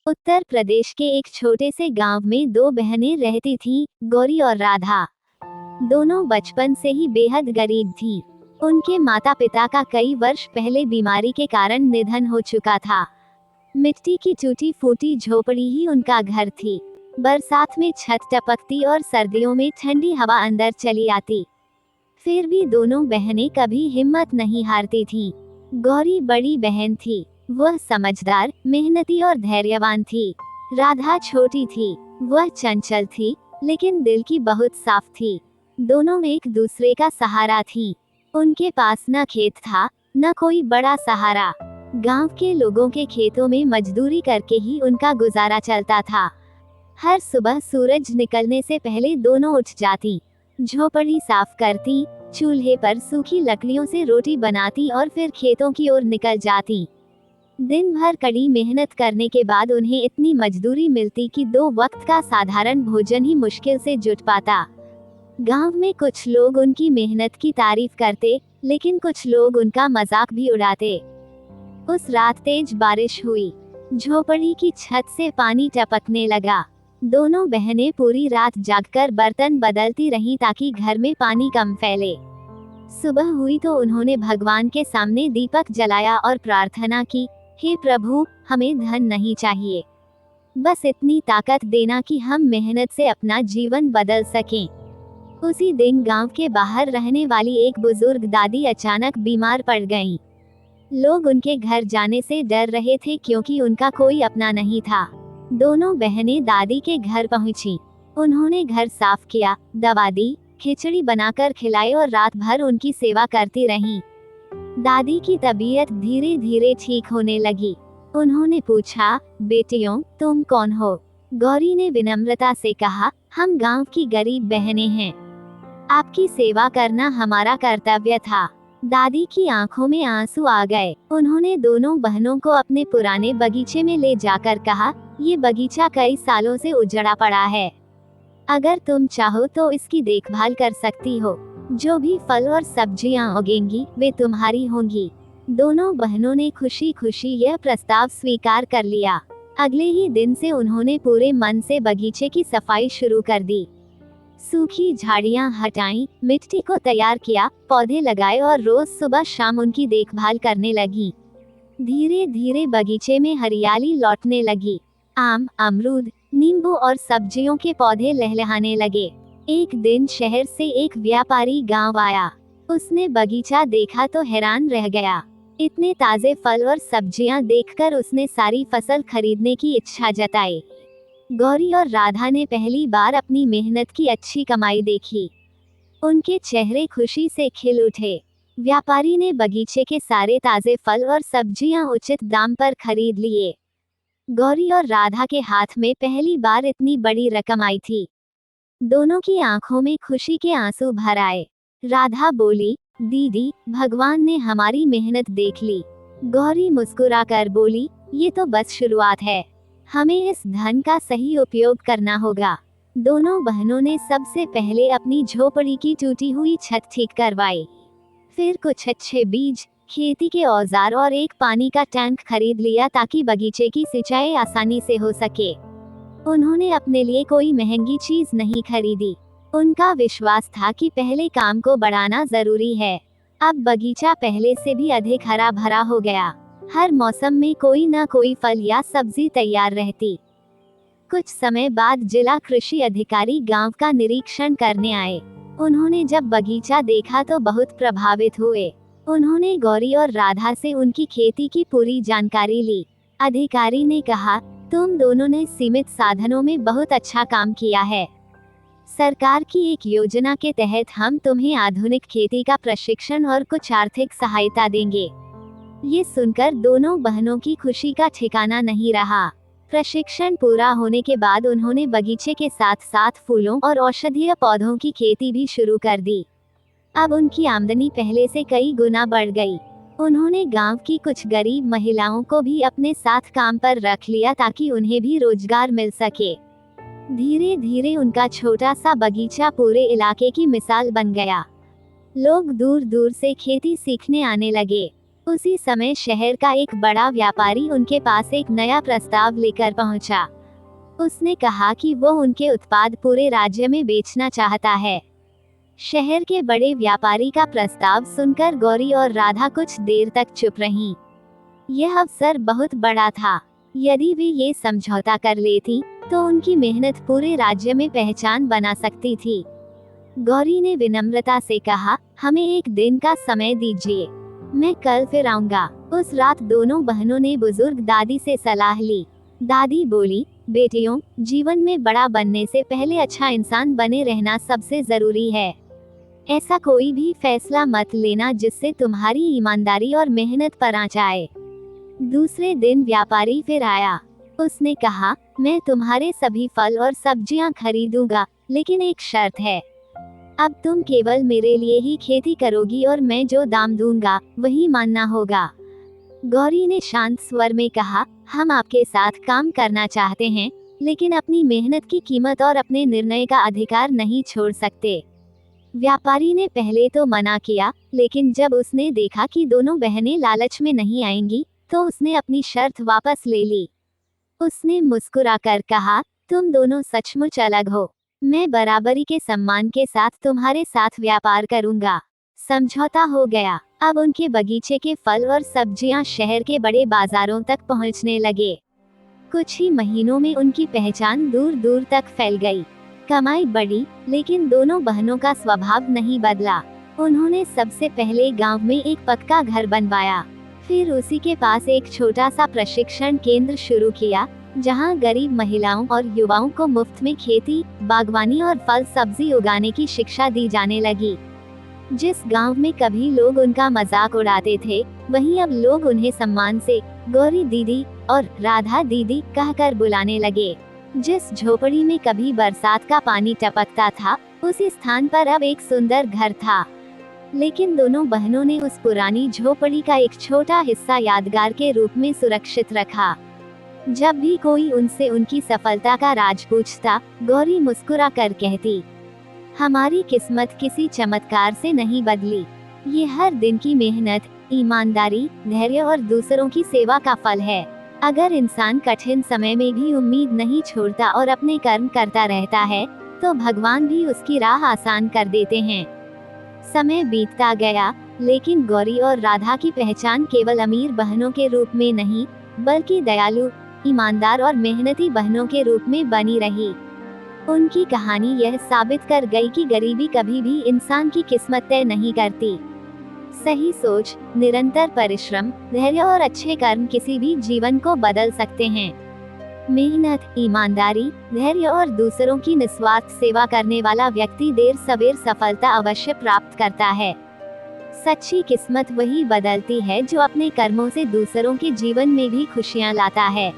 उत्तर प्रदेश के एक छोटे से गांव में दो बहनें रहती थीं, गौरी और राधा। दोनों बचपन से ही बेहद गरीब थीं। उनके माता पिता का कई वर्ष पहले बीमारी के कारण निधन हो चुका था। मिट्टी की टूटी फूटी झोपड़ी ही उनका घर थी। बरसात में छत टपकती और सर्दियों में ठंडी हवा अंदर चली आती। फिर भी दोनों बहनें कभी हिम्मत नहीं हारती थीं। गौरी बड़ी बहन थी। वह समझदार, मेहनती और धैर्यवान थी। राधा छोटी थी। वह चंचल थी, लेकिन दिल की बहुत साफ थी। दोनों एक दूसरे का सहारा थीं। उनके पास न खेत था, न कोई बड़ा सहारा। गांव के लोगों के खेतों में मजदूरी करके ही उनका गुजारा चलता था। हर सुबह सूरज निकलने से पहले दोनों उठ जाती, झोपड़ी साफ करती, चूल्हे पर सूखी लकड़ियों से रोटी बनाती और फिर खेतों की ओर निकल जाती। दिन भर कड़ी मेहनत करने के बाद उन्हें इतनी मजदूरी मिलती कि दो वक्त का साधारण भोजन ही मुश्किल से जुट पाता। गांव में कुछ लोग उनकी मेहनत की तारीफ करते, लेकिन कुछ लोग उनका मजाक भी उड़ाते। उस रात तेज बारिश हुई। झोपड़ी की छत से पानी टपकने लगा। दोनों बहनें पूरी रात जागकर बर्तन बदलती रहीं ताकि घर में पानी कम फैले। सुबह हुई तो उन्होंने भगवान के सामने दीपक जलाया और प्रार्थना की, हे प्रभु, हमें धन नहीं चाहिए, बस इतनी ताकत देना कि हम मेहनत से अपना जीवन बदल सकें। उसी दिन गांव के बाहर रहने वाली एक बुजुर्ग दादी अचानक बीमार पड़ गईं। लोग उनके घर जाने से डर रहे थे क्योंकि उनका कोई अपना नहीं था। दोनों बहनें दादी के घर पहुंची। उन्होंने घर साफ किया, दवा दी, खिचड़ी बनाकर खिलाई और रात भर उनकी सेवा करती रहीं। दादी की तबीयत धीरे धीरे ठीक होने लगी। उन्होंने पूछा, बेटियों, तुम कौन हो? गौरी ने विनम्रता से कहा, हम गांव की गरीब बहनें हैं। आपकी सेवा करना हमारा कर्तव्य था। दादी की आंखों में आंसू आ गए। उन्होंने दोनों बहनों को अपने पुराने बगीचे में ले जाकर कहा, ये बगीचा कई सालों से उजड़ा पड़ा है। अगर तुम चाहो तो इसकी देखभाल कर सकती हो। जो भी फल और सब्जियां उगेंगी वे तुम्हारी होंगी। दोनों बहनों ने खुशी खुशी यह प्रस्ताव स्वीकार कर लिया। अगले ही दिन से उन्होंने पूरे मन से बगीचे की सफाई शुरू कर दी। सूखी झाड़ियां हटाईं, मिट्टी को तैयार किया, पौधे लगाए और रोज सुबह शाम उनकी देखभाल करने लगी। धीरे धीरे बगीचे में हरियाली लौटने लगी। आम, अमरूद, नींबू और सब्जियों के पौधे लहलहाने लगे। एक दिन शहर से एक व्यापारी गांव आया। उसने बगीचा देखा तो हैरान रह गया। इतने ताजे फल और सब्जियां देखकर उसने सारी फसल खरीदने की इच्छा जताई। गौरी और राधा ने पहली बार अपनी मेहनत की अच्छी कमाई देखी। उनके चेहरे खुशी से खिल उठे। व्यापारी ने बगीचे के सारे ताजे फल और सब्जियां उचित दाम पर खरीद लिए। गौरी और राधा के हाथ में पहली बार इतनी बड़ी रकम आई थी। दोनों की आंखों में खुशी के आंसू भर आए। राधा बोली, दीदी, भगवान ने हमारी मेहनत देख ली। गौरी मुस्कुराकर बोली, ये तो बस शुरुआत है, हमें इस धन का सही उपयोग करना होगा। दोनों बहनों ने सबसे पहले अपनी झोपड़ी की टूटी हुई छत ठीक करवाई। फिर कुछ अच्छे बीज, खेती के औजार और एक पानी का टैंक खरीद लिया ताकि बगीचे की सिंचाई आसानी से हो सके। उन्होंने अपने लिए कोई महंगी चीज नहीं खरीदी। उनका विश्वास था कि पहले काम को बढ़ाना जरूरी है। अब बगीचा पहले से भी अधिक हरा भरा हो गया। हर मौसम में कोई न कोई फल या सब्जी तैयार रहती। कुछ समय बाद जिला कृषि अधिकारी गांव का निरीक्षण करने आए। उन्होंने जब बगीचा देखा तो बहुत प्रभावित हुए। उन्होंने गौरी और राधा से उनकी खेती की पूरी जानकारी ली। अधिकारी ने कहा, तुम दोनों ने सीमित साधनों में बहुत अच्छा काम किया है। सरकार की एक योजना के तहत हम तुम्हें आधुनिक खेती का प्रशिक्षण और कुछ आर्थिक सहायता देंगे। ये सुनकर दोनों बहनों की खुशी का ठिकाना नहीं रहा। प्रशिक्षण पूरा होने के बाद उन्होंने बगीचे के साथ साथ फूलों और औषधीय पौधों की खेती भी शुरू कर दी। अब उनकी आमदनी पहले से कई गुना बढ़ गई। उन्होंने गांव की कुछ गरीब महिलाओं को भी अपने साथ काम पर रख लिया ताकि उन्हें भी रोजगार मिल सके। धीरे धीरे उनका छोटा सा बगीचा पूरे इलाके की मिसाल बन गया। लोग दूर दूर से खेती सीखने आने लगे। उसी समय शहर का एक बड़ा व्यापारी उनके पास एक नया प्रस्ताव लेकर पहुंचा। उसने कहा कि वो उनके उत्पाद पूरे राज्य में बेचना चाहता है। शहर के बड़े व्यापारी का प्रस्ताव सुनकर गौरी और राधा कुछ देर तक चुप रहीं। यह अवसर बहुत बड़ा था। यदि वे ये समझौता कर लेती तो उनकी मेहनत पूरे राज्य में पहचान बना सकती थी। गौरी ने विनम्रता से कहा, हमें एक दिन का समय दीजिए, मैं कल फिर आऊंगा। उस रात दोनों बहनों ने बुजुर्ग दादी से सलाह ली। दादी बोली, बेटियों, जीवन में बड़ा बनने से पहले अच्छा इंसान बने रहना सबसे जरूरी है। ऐसा कोई भी फैसला मत लेना जिससे तुम्हारी ईमानदारी और मेहनत पर आँच आए। दूसरे दिन व्यापारी फिर आया। उसने कहा, मैं तुम्हारे सभी फल और सब्जियां खरीदूंगा, लेकिन एक शर्त है। अब तुम केवल मेरे लिए ही खेती करोगी और मैं जो दाम दूंगा वही मानना होगा। गौरी ने शांत स्वर में कहा, हम आपके साथ काम करना चाहते हैं, लेकिन अपनी मेहनत की कीमत और अपने निर्णय का अधिकार नहीं छोड़ सकते। व्यापारी ने पहले तो मना किया, लेकिन जब उसने देखा कि दोनों बहनें लालच में नहीं आएंगी, तो उसने अपनी शर्त वापस ले ली। उसने मुस्कुराकर कहा, तुम दोनों सचमुच अलग हो। मैं बराबरी के सम्मान के साथ तुम्हारे साथ व्यापार करूंगा। समझौता हो गया। अब उनके बगीचे के फल और सब्जियां शहर के बड़े बाजारों तक पहुंचने लगे। कुछ ही महीनों में उनकी पहचान दूर दूर तक फैल गई। कमाई बढ़ी, लेकिन दोनों बहनों का स्वभाव नहीं बदला। उन्होंने सबसे पहले गांव में एक पक्का घर बनवाया, फिर उसी के पास एक छोटा सा प्रशिक्षण केंद्र शुरू किया, जहां गरीब महिलाओं और युवाओं को मुफ्त में खेती, बागवानी और फल सब्जी उगाने की शिक्षा दी जाने लगी। जिस गांव में कभी लोग उनका मजाक उड़ाते थे, वहीं अब लोग उन्हें सम्मान से गौरी दीदी और राधा दीदी कहकर बुलाने लगे। जिस झोपड़ी में कभी बरसात का पानी टपकता था, उसी स्थान पर अब एक सुंदर घर था। लेकिन दोनों बहनों ने उस पुरानी झोपड़ी का एक छोटा हिस्सा यादगार के रूप में सुरक्षित रखा। जब भी कोई उनसे उनकी सफलता का राज पूछता, गौरी मुस्कुरा कर कहती, हमारी किस्मत किसी चमत्कार से नहीं बदली, ये हर दिन की मेहनत, ईमानदारी, धैर्य और दूसरों की सेवा का फल है। अगर इंसान कठिन समय में भी उम्मीद नहीं छोड़ता और अपने कर्म करता रहता है, तो भगवान भी उसकी राह आसान कर देते हैं। समय बीतता गया, लेकिन गौरी और राधा की पहचान केवल अमीर बहनों के रूप में नहीं, बल्कि दयालु, ईमानदार और मेहनती बहनों के रूप में बनी रही। उनकी कहानी यह साबित कर गई कि गरीबी कभी भी इंसान की किस्मत तय नहीं करती। सही सोच, निरंतर परिश्रम, धैर्य और अच्छे कर्म किसी भी जीवन को बदल सकते हैं। मेहनत, ईमानदारी, धैर्य और दूसरों की निस्वार्थ सेवा करने वाला व्यक्ति देर सवेर सफलता अवश्य प्राप्त करता है। सच्ची किस्मत वही बदलती है जो अपने कर्मों से दूसरों के जीवन में भी खुशियां लाता है।